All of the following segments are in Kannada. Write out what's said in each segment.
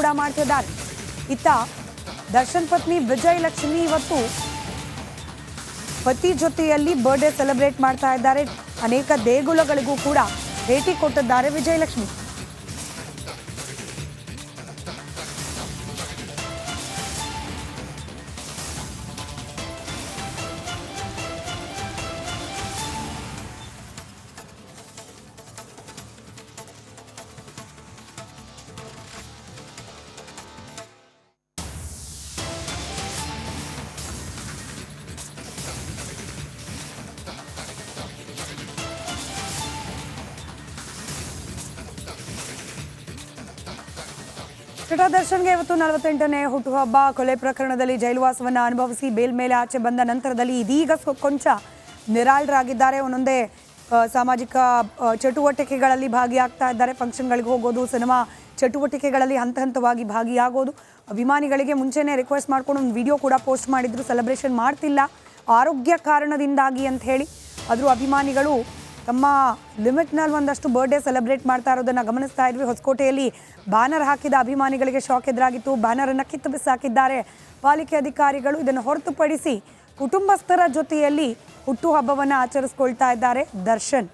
ಕೂಡ ಮಾಡ್ತಿದ್ದಾರೆ. ಇತ್ತ ದರ್ಶನ್ ಪತ್ನಿ ವಿಜಯಲಕ್ಷ್ಮಿ ಇವತ್ತು ಪತಿ ಜೊತೆಯಲ್ಲಿ ಬರ್ಡೇ ಸೆಲೆಬ್ರೇಟ್ ಮಾಡ್ತಾ ಇದ್ದಾರೆ. ಅನೇಕ ದೇಗುಲಗಳಿಗೂ ಕೂಡ ಭೇಟಿ ಕೊಟ್ಟಿದ್ದಾರೆ ವಿಜಯಲಕ್ಷ್ಮಿ. ನಟ ದರ್ಶನ್ಗೆ ಇವತ್ತು 48ನೇ ಹುಟ್ಟುಹಬ್ಬ. ಕೊಲೆ ಪ್ರಕರಣದಲ್ಲಿ ಜೈಲುವಾಸವನ್ನು ಅನುಭವಿಸಿ ಬೇಲ್ ಮೇಲೆ ಆಚೆ ಬಂದ ನಂತರದಲ್ಲಿ ಇದೀಗ ಕೊಂಚ ನಿರಾಳರಾಗಿದ್ದಾರೆ. ಒಂದೊಂದೇ ಸಾಮಾಜಿಕ ಚಟುವಟಿಕೆಗಳಲ್ಲಿ ಭಾಗಿಯಾಗ್ತಾ ಇದ್ದಾರೆ. ಫಂಕ್ಷನ್ಗಳಿಗೆ ಹೋಗೋದು, ಸಿನಿಮಾ ಚಟುವಟಿಕೆಗಳಲ್ಲಿ ಹಂತ ಹಂತವಾಗಿ ಭಾಗಿಯಾಗೋದು. ಅಭಿಮಾನಿಗಳಿಗೆ ಮುಂಚೆನೇ ರಿಕ್ವೆಸ್ಟ್ ಮಾಡ್ಕೊಂಡು ಒಂದು ವಿಡಿಯೋ ಕೂಡ ಪೋಸ್ಟ್ ಮಾಡಿದ್ರು. ಸೆಲೆಬ್ರೇಷನ್ ಮಾಡ್ತಿಲ್ಲ ಆರೋಗ್ಯ ಕಾರಣದಿಂದಾಗಿ ಅಂತ ಹೇಳಿ. ಆದರೂ ಅಭಿಮಾನಿಗಳು ತಮ್ಮ ಲಿಮಿಟ್ನಲ್ಲಿ ಒಂದಷ್ಟು ಬರ್ಡೇ ಸೆಲೆಬ್ರೇಟ್ ಮಾಡ್ತಾ ಇರೋದನ್ನು ಗಮನಿಸ್ತಾ ಇದ್ವಿ. ಹೊಸಕೋಟೆಯಲ್ಲಿ ಬ್ಯಾನರ್ ಹಾಕಿದ ಅಭಿಮಾನಿಗಳಿಗೆ ಶಾಕ್ ಎದುರಾಗಿತ್ತು. ಬ್ಯಾನರನ್ನು ಕಿತ್ತು ಬಿಸಾಕಿದ್ದಾರೆ ಪಾಲಿಕೆ ಅಧಿಕಾರಿಗಳು. ಇದನ್ನು ಹೊರತುಪಡಿಸಿ ಕುಟುಂಬಸ್ಥರ ಜೊತೆಯಲ್ಲಿ ಹುಟ್ಟುಹಬ್ಬವನ್ನು ಆಚರಿಸ್ಕೊಳ್ತಾ ಇದ್ದಾರೆ ದರ್ಶನ್.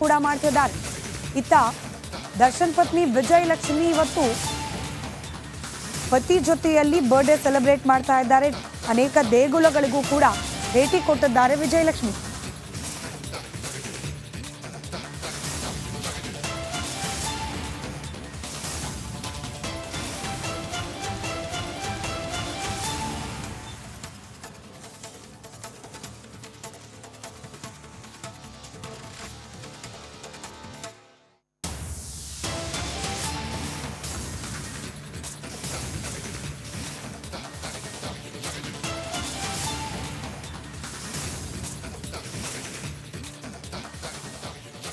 ಕೂಡ ಮಾಡ್ತಿದ್ದಾರೆ. ಇತ್ತ ದರ್ಶನ್ ಪತ್ನಿ ವಿಜಯಲಕ್ಷ್ಮಿ ಇವತ್ತು ಪತಿ ಜೊತೆಯಲ್ಲಿ ಬರ್ಡೇ ಸೆಲೆಬ್ರೇಟ್ ಮಾಡ್ತಾ ಇದ್ದಾರೆ. ಅನೇಕ ದೇಗುಲಗಳಿಗೂ ಕೂಡ ಭೇಟಿ ಕೊಟ್ಟಿದ್ದಾರೆ ವಿಜಯಲಕ್ಷ್ಮಿ.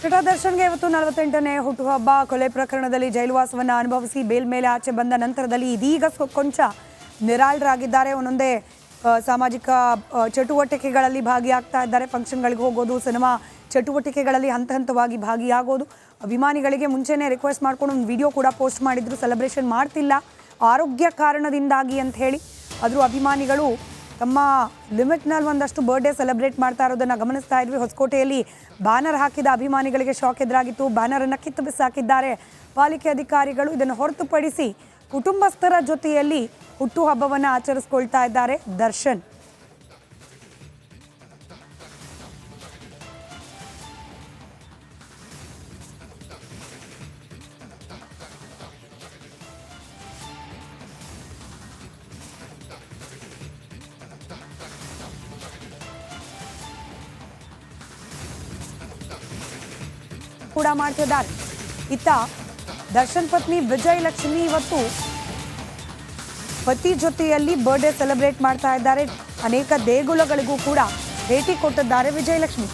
ನಟ ದರ್ಶನ್ಗೆ ಇವತ್ತು 48ನೇ ಹುಟ್ಟುಹಬ್ಬ. ಕೊಲೆ ಪ್ರಕರಣದಲ್ಲಿ ಜೈಲುವಾಸವನ್ನು ಅನುಭವಿಸಿ ಬೇಲ್ ಮೇಲೆ ಆಚೆ ಬಂದ ನಂತರದಲ್ಲಿ ಇದೀಗ ಕೊಂಚ ನಿರಾಳರಾಗಿದ್ದಾರೆ. ಒಂದೊಂದೇ ಸಾಮಾಜಿಕ ಚಟುವಟಿಕೆಗಳಲ್ಲಿ ಭಾಗಿಯಾಗ್ತಾ ಇದ್ದಾರೆ. ಫಂಕ್ಷನ್ಗಳಿಗೆ ಹೋಗೋದು, ಸಿನಿಮಾ ಚಟುವಟಿಕೆಗಳಲ್ಲಿ ಹಂತ ಹಂತವಾಗಿ ಭಾಗಿಯಾಗೋದು. ಅಭಿಮಾನಿಗಳಿಗೆ ಮುಂಚೆನೇ ರಿಕ್ವೆಸ್ಟ್ ಮಾಡ್ಕೊಂಡು ಒಂದು ವಿಡಿಯೋ ಕೂಡ ಪೋಸ್ಟ್ ಮಾಡಿದ್ರು. ಸೆಲೆಬ್ರೇಷನ್ ಮಾಡ್ತಿಲ್ಲ ಆರೋಗ್ಯ ಕಾರಣದಿಂದಾಗಿ ಅಂತ ಹೇಳಿ. ಆದರೂ ಅಭಿಮಾನಿಗಳು ತಮ್ಮ ಲಿಮಿಟ್ನಲ್ಲಿ ಒಂದಷ್ಟು ಬರ್ಡೇ ಸೆಲೆಬ್ರೇಟ್ ಮಾಡ್ತಾ ಇರೋದನ್ನು ಗಮನಿಸ್ತಾ ಇದ್ವಿ. ಹೊಸಕೋಟೆಯಲ್ಲಿ ಬ್ಯಾನರ್ ಹಾಕಿದ ಅಭಿಮಾನಿಗಳಿಗೆ ಶಾಕ್ ಎದುರಾಗಿತ್ತು. ಬ್ಯಾನರನ್ನು ಕಿತ್ತು ಬಿಸಾಕಿದ್ದಾರೆ ಪಾಲಿಕೆ ಅಧಿಕಾರಿಗಳು. ಇದನ್ನು ಹೊರತುಪಡಿಸಿ ಕುಟುಂಬಸ್ಥರ ಜೊತೆಯಲ್ಲಿ ಹುಟ್ಟುಹಬ್ಬವನ್ನು ಆಚರಿಸ್ಕೊಳ್ತಾ ಇದ್ದಾರೆ ದರ್ಶನ್. ಕೂಡ ಮಾಡ್ತಿದ್ದಾರೆ. ಇತ್ತ ದರ್ಶನ್ ಪತ್ನಿ ವಿಜಯಲಕ್ಷ್ಮಿ ಇವತ್ತು ಪತಿ ಜೊತೆಯಲ್ಲಿ ಬರ್ಡೇ ಸೆಲೆಬ್ರೇಟ್ ಮಾಡ್ತಾ ಇದ್ದಾರೆ. ಅನೇಕ ದೇಗುಲಗಳಿಗೂ ಕೂಡ ಭೇಟಿ ಕೊಟ್ಟಿದ್ದಾರೆ ವಿಜಯಲಕ್ಷ್ಮಿ.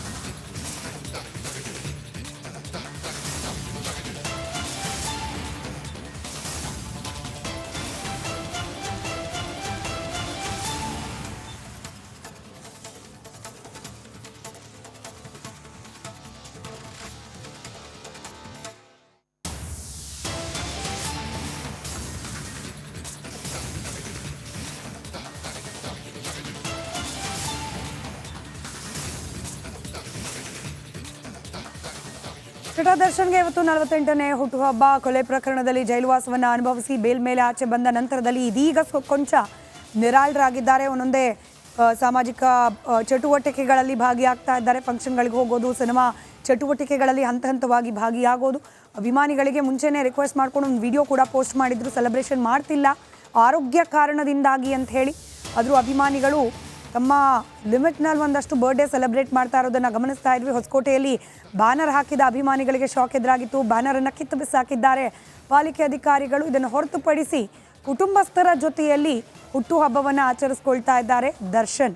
ನಟ ದರ್ಶನ್ಗೆ ಇವತ್ತು 48ನೇ ಹುಟ್ಟುಹಬ್ಬ. ಕೊಲೆ ಪ್ರಕರಣದಲ್ಲಿ ಜೈಲುವಾಸವನ್ನು ಅನುಭವಿಸಿ ಬೇಲ್ ಮೇಲೆ ಆಚೆ ಬಂದ ನಂತರದಲ್ಲಿ ಇದೀಗ ಕೊಂಚ ನಿರಾಳರಾಗಿದ್ದಾರೆ. ಒಂದೊಂದೇ ಸಾಮಾಜಿಕ ಚಟುವಟಿಕೆಗಳಲ್ಲಿ ಭಾಗಿಯಾಗ್ತಾ ಇದ್ದಾರೆ. ಫಂಕ್ಷನ್ಗಳಿಗೆ ಹೋಗೋದು, ಸಿನಿಮಾ ಚಟುವಟಿಕೆಗಳಲ್ಲಿ ಹಂತ ಹಂತವಾಗಿ ಭಾಗಿಯಾಗೋದು. ಅಭಿಮಾನಿಗಳಿಗೆ ಮುಂಚೆನೇ ರಿಕ್ವೆಸ್ಟ್ ಮಾಡ್ಕೊಂಡು ಒಂದು ವಿಡಿಯೋ ಕೂಡ ಪೋಸ್ಟ್ ಮಾಡಿದ್ರು. ಸೆಲೆಬ್ರೇಷನ್ ಮಾಡ್ತಿಲ್ಲ ಆರೋಗ್ಯ ಕಾರಣದಿಂದಾಗಿ ಅಂತ ಹೇಳಿ. ಆದರೂ ಅಭಿಮಾನಿಗಳು ತಮ್ಮ ಲಿಮಿಟ್ನಲ್ಲಿ ಒಂದಷ್ಟು ಬರ್ಡೇ ಸೆಲೆಬ್ರೇಟ್ ಮಾಡ್ತಾ ಇರೋದನ್ನು ಗಮನಿಸ್ತಾ ಇದ್ವಿ. ಹೊಸಕೋಟೆಯಲ್ಲಿ ಬ್ಯಾನರ್ ಹಾಕಿದ ಅಭಿಮಾನಿಗಳಿಗೆ ಶಾಕ್ ಎದುರಾಗಿತ್ತು. ಬ್ಯಾನರನ್ನು ಕಿತ್ತು ಬಿಸಾಕಿದ್ದಾರೆ ಪಾಲಿಕೆ ಅಧಿಕಾರಿಗಳು. ಇದನ್ನು ಹೊರತುಪಡಿಸಿ ಕುಟುಂಬಸ್ಥರ ಜೊತೆಯಲ್ಲಿ ಹುಟ್ಟುಹಬ್ಬವನ್ನು ಆಚರಿಸ್ಕೊಳ್ತಾ ಇದ್ದಾರೆ ದರ್ಶನ್.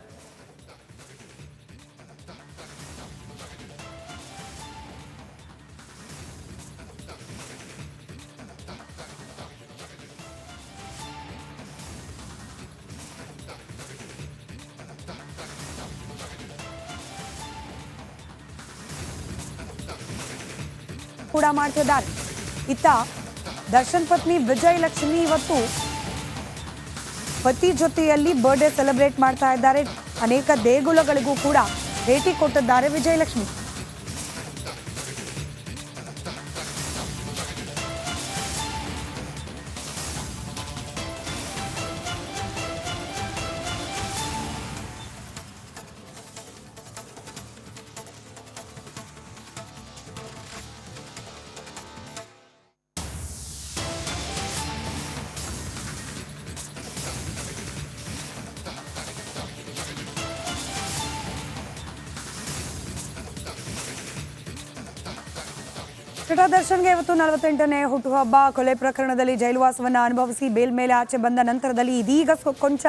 ಕೂಡ ಮಾಡ್ತಿದ್ದಾರೆ. ಇತ್ತ ದರ್ಶನ್ ಪತ್ನಿ ವಿಜಯಲಕ್ಷ್ಮಿ ಇವತ್ತು ಪತಿ ಜೊತೆಯಲ್ಲಿ ಬರ್ಡೇ ಸೆಲೆಬ್ರೇಟ್ ಮಾಡ್ತಾ ಇದ್ದಾರೆ. ಅನೇಕ ದೇಗುಲಗಳಿಗೂ ಕೂಡ ಭೇಟಿ ಕೊಟ್ಟಿದ್ದಾರೆ ವಿಜಯಲಕ್ಷ್ಮಿ. ನಟ ದರ್ಶನ್ಗೆ ಇವತ್ತು 48ನೇ ಹುಟ್ಟುಹಬ್ಬ. ಕೊಲೆ ಪ್ರಕರಣದಲ್ಲಿ ಜೈಲುವಾಸವನ್ನು ಅನುಭವಿಸಿ ಬೇಲ್ ಮೇಲೆ ಆಚೆ ಬಂದ ನಂತರದಲ್ಲಿ ಇದೀಗ ಕೊಂಚ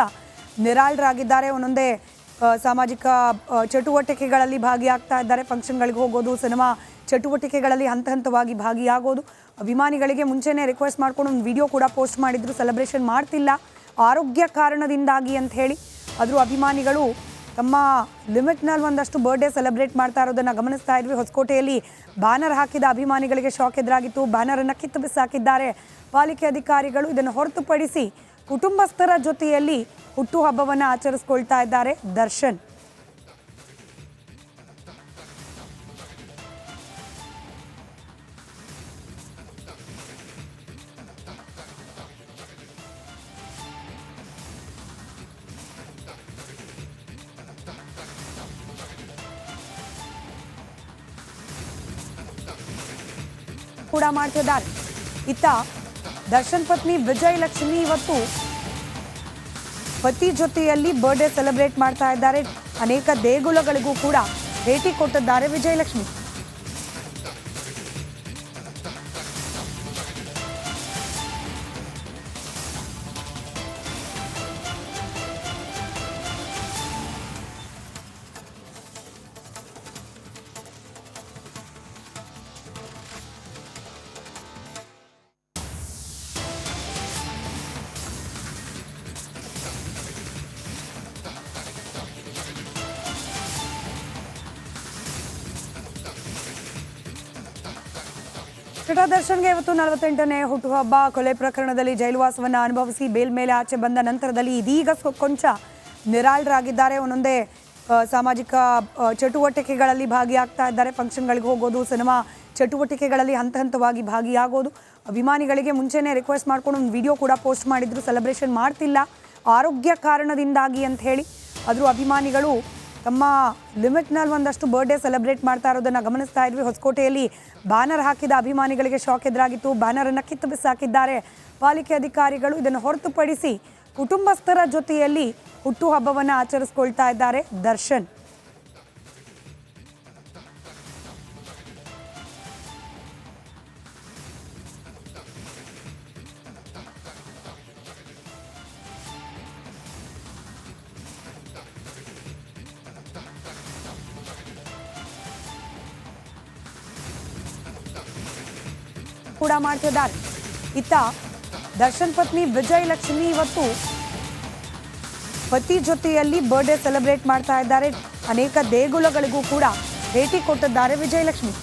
ನಿರಾಳರಾಗಿದ್ದಾರೆ. ಒಂದೊಂದೇ ಸಾಮಾಜಿಕ ಚಟುವಟಿಕೆಗಳಲ್ಲಿ ಭಾಗಿಯಾಗ್ತಾ ಇದ್ದಾರೆ. ಫಂಕ್ಷನ್ಗಳಿಗೆ ಹೋಗೋದು, ಸಿನಿಮಾ ಚಟುವಟಿಕೆಗಳಲ್ಲಿ ಹಂತ ಹಂತವಾಗಿ ಭಾಗಿಯಾಗೋದು. ಅಭಿಮಾನಿಗಳಿಗೆ ಮುಂಚೆನೇ ರಿಕ್ವೆಸ್ಟ್ ಮಾಡ್ಕೊಂಡು ಒಂದು ವಿಡಿಯೋ ಕೂಡ ಪೋಸ್ಟ್ ಮಾಡಿದ್ರು. ಸೆಲೆಬ್ರೇಷನ್ ಮಾಡ್ತಿಲ್ಲ ಆರೋಗ್ಯ ಕಾರಣದಿಂದಾಗಿ ಅಂತ ಹೇಳಿ. ಆದರೂ ಅಭಿಮಾನಿಗಳು ತಮ್ಮ ಲಿಮಿಟ್ನಲ್ಲಿ ಒಂದಷ್ಟು ಬರ್ಡೇ ಸೆಲೆಬ್ರೇಟ್ ಮಾಡ್ತಾ ಇರೋದನ್ನು ಗಮನಿಸ್ತಾ ಇದ್ವಿ. ಹೊಸಕೋಟೆಯಲ್ಲಿ ಬ್ಯಾನರ್ ಹಾಕಿದ ಅಭಿಮಾನಿಗಳಿಗೆ ಶಾಕ್ ಎದುರಾಗಿತ್ತು. ಬ್ಯಾನರನ್ನು ಕಿತ್ತು ಬಿಸಾಕಿದ್ದಾರೆ ಪಾಲಿಕೆ ಅಧಿಕಾರಿಗಳು. ಇದನ್ನು ಹೊರತುಪಡಿಸಿ ಕುಟುಂಬಸ್ಥರ ಜೊತೆಯಲ್ಲಿ ಹುಟ್ಟುಹಬ್ಬವನ್ನು ಆಚರಿಸ್ಕೊಳ್ತಾ ಇದ್ದಾರೆ ದರ್ಶನ್. ಕೂಡ ಮಾಡ್ತಿದ್ದಾರೆ. ಇತ್ತ ದರ್ಶನ್ ಪತ್ನಿ ವಿಜಯಲಕ್ಷ್ಮಿ ಇವತ್ತು ಪತಿ ಜೊತೆಯಲ್ಲಿ ಬರ್ಡೇ ಸೆಲೆಬ್ರೇಟ್ ಮಾಡ್ತಾ ಇದ್ದಾರೆ. ಅನೇಕ ದೇಗುಲಗಳಿಗೂ ಕೂಡ ಭೇಟಿ ಕೊಟ್ಟಿದ್ದಾರೆ ವಿಜಯಲಕ್ಷ್ಮಿ. ನಟ ದರ್ಶನ್ಗೆ ಇವತ್ತು 48ನೇ ಹುಟ್ಟುಹಬ್ಬ. ಕೊಲೆ ಪ್ರಕರಣದಲ್ಲಿ ಜೈಲುವಾಸವನ್ನು ಅನುಭವಿಸಿ ಬೇಲ್ ಮೇಲೆ ಆಚೆ ಬಂದ ನಂತರದಲ್ಲಿ ಇದೀಗ ಕೊಂಚ ನಿರಾಳರಾಗಿದ್ದಾರೆ. ಒಂದೊಂದೇ ಸಾಮಾಜಿಕ ಚಟುವಟಿಕೆಗಳಲ್ಲಿ ಭಾಗಿಯಾಗ್ತಾ ಇದ್ದಾರೆ. ಫಂಕ್ಷನ್ಗಳಿಗೆ ಹೋಗೋದು, ಸಿನಿಮಾ ಚಟುವಟಿಕೆಗಳಲ್ಲಿ ಹಂತ ಹಂತವಾಗಿ ಭಾಗಿಯಾಗೋದು. ಅಭಿಮಾನಿಗಳಿಗೆ ಮುಂಚೆನೇ ರಿಕ್ವೆಸ್ಟ್ ಮಾಡ್ಕೊಂಡು ಒಂದು ವಿಡಿಯೋ ಕೂಡ ಪೋಸ್ಟ್ ಮಾಡಿದ್ರು. ಸೆಲೆಬ್ರೇಷನ್ ಮಾಡ್ತಿಲ್ಲ ಆರೋಗ್ಯ ಕಾರಣದಿಂದಾಗಿ ಅಂತ ಹೇಳಿ. ಆದರೂ ಅಭಿಮಾನಿಗಳು ತಮ್ಮ ಲಿಮಿಟ್ನಲ್ಲಿ ಒಂದಷ್ಟು ಬರ್ಡೇ ಸೆಲೆಬ್ರೇಟ್ ಮಾಡ್ತಾ ಇರೋದನ್ನು ಗಮನಿಸ್ತಾ ಇದ್ವಿ. ಹೊಸಕೋಟೆಯಲ್ಲಿ ಬ್ಯಾನರ್ ಹಾಕಿದ ಅಭಿಮಾನಿಗಳಿಗೆ ಶಾಕ್ ಎದುರಾಗಿತ್ತು. ಬ್ಯಾನರನ್ನು ಕಿತ್ತು ಬಿಸಾಕಿದ್ದಾರೆ ಪಾಲಿಕೆ ಅಧಿಕಾರಿಗಳು. ಇದನ್ನು ಹೊರತುಪಡಿಸಿ ಕುಟುಂಬಸ್ಥರ ಜೊತೆಯಲ್ಲಿ ಹುಟ್ಟುಹಬ್ಬವನ್ನು ಆಚರಿಸ್ಕೊಳ್ತಾ ಇದ್ದಾರೆ ದರ್ಶನ್. ಕೂಡ ಮಾಡ್ತಿದ್ದಾರೆ. ಇತ್ತ ದರ್ಶನ್ ಪತ್ನಿ ವಿಜಯಲಕ್ಷ್ಮಿ ಇವತ್ತು ಪತಿ ಜೊತೆಯಲ್ಲಿ ಬರ್ಡೇ ಸೆಲೆಬ್ರೇಟ್ ಮಾಡ್ತಾ ಇದ್ದಾರೆ. ಅನೇಕ ದೇಗುಲಗಳಿಗೂ ಕೂಡ ಭೇಟಿ ಕೊಟ್ಟಿದ್ದಾರೆ ವಿಜಯಲಕ್ಷ್ಮಿ.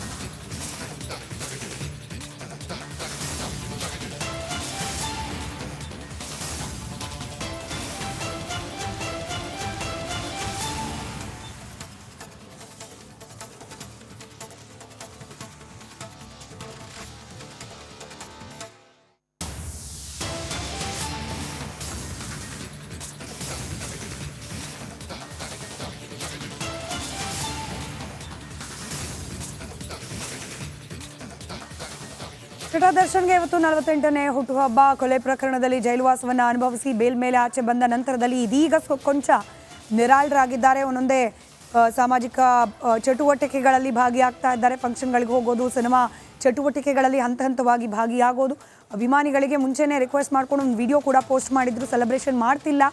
ನಟ ದರ್ಶನ್ಗೆ ಇವತ್ತು 48ನೇ ಹುಟ್ಟುಹಬ್ಬ. ಕೊಲೆ ಪ್ರಕರಣದಲ್ಲಿ ಜೈಲುವಾಸವನ್ನು ಅನುಭವಿಸಿ ಬೇಲ್ ಮೇಲೆ ಆಚೆ ಬಂದ ನಂತರದಲ್ಲಿ ಇದೀಗ ಕೊಂಚ ನಿರಾಳರಾಗಿದ್ದಾರೆ. ಒಂದೊಂದೇ ಸಾಮಾಜಿಕ ಚಟುವಟಿಕೆಗಳಲ್ಲಿ ಭಾಗಿಯಾಗ್ತಾ ಇದ್ದಾರೆ. ಫಂಕ್ಷನ್ಗಳಿಗೆ ಹೋಗೋದು, ಸಿನಿಮಾ ಚಟುವಟಿಕೆಗಳಲ್ಲಿ ಹಂತ ಹಂತವಾಗಿ ಭಾಗಿಯಾಗೋದು. ಅಭಿಮಾನಿಗಳಿಗೆ ಮುಂಚೆನೇ ರಿಕ್ವೆಸ್ಟ್ ಮಾಡ್ಕೊಂಡು ಒಂದು ವಿಡಿಯೋ ಕೂಡ ಪೋಸ್ಟ್ ಮಾಡಿದ್ರು. ಸೆಲೆಬ್ರೇಷನ್ ಮಾಡ್ತಿಲ್ಲ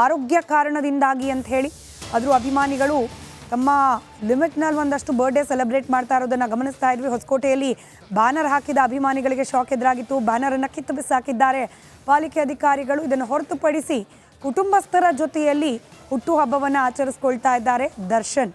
ಆರೋಗ್ಯ ಕಾರಣದಿಂದಾಗಿ ಅಂತ ಹೇಳಿ. ಆದರೂ ಅಭಿಮಾನಿಗಳು ತಮ್ಮ ಲಿಮಿಟ್ನಲ್ಲಿ ಒಂದಷ್ಟು ಬರ್ಡೇ ಸೆಲೆಬ್ರೇಟ್ ಮಾಡ್ತಾ ಇರೋದನ್ನು ಗಮನಿಸ್ತಾ ಇದ್ವಿ. ಹೊಸಕೋಟೆಯಲ್ಲಿ ಬ್ಯಾನರ್ ಹಾಕಿದ ಅಭಿಮಾನಿಗಳಿಗೆ ಶಾಕ್ ಎದುರಾಗಿತ್ತು. ಬ್ಯಾನರನ್ನು ಕಿತ್ತು ಬಿಸಾಕಿದ್ದಾರೆ ಪಾಲಿಕೆ ಅಧಿಕಾರಿಗಳು. ಇದನ್ನು ಹೊರತುಪಡಿಸಿ ಕುಟುಂಬಸ್ಥರ ಜೊತೆಯಲ್ಲಿ ಹುಟ್ಟುಹಬ್ಬವನ್ನು ಆಚರಿಸ್ಕೊಳ್ತಾ ಇದ್ದಾರೆ ದರ್ಶನ್.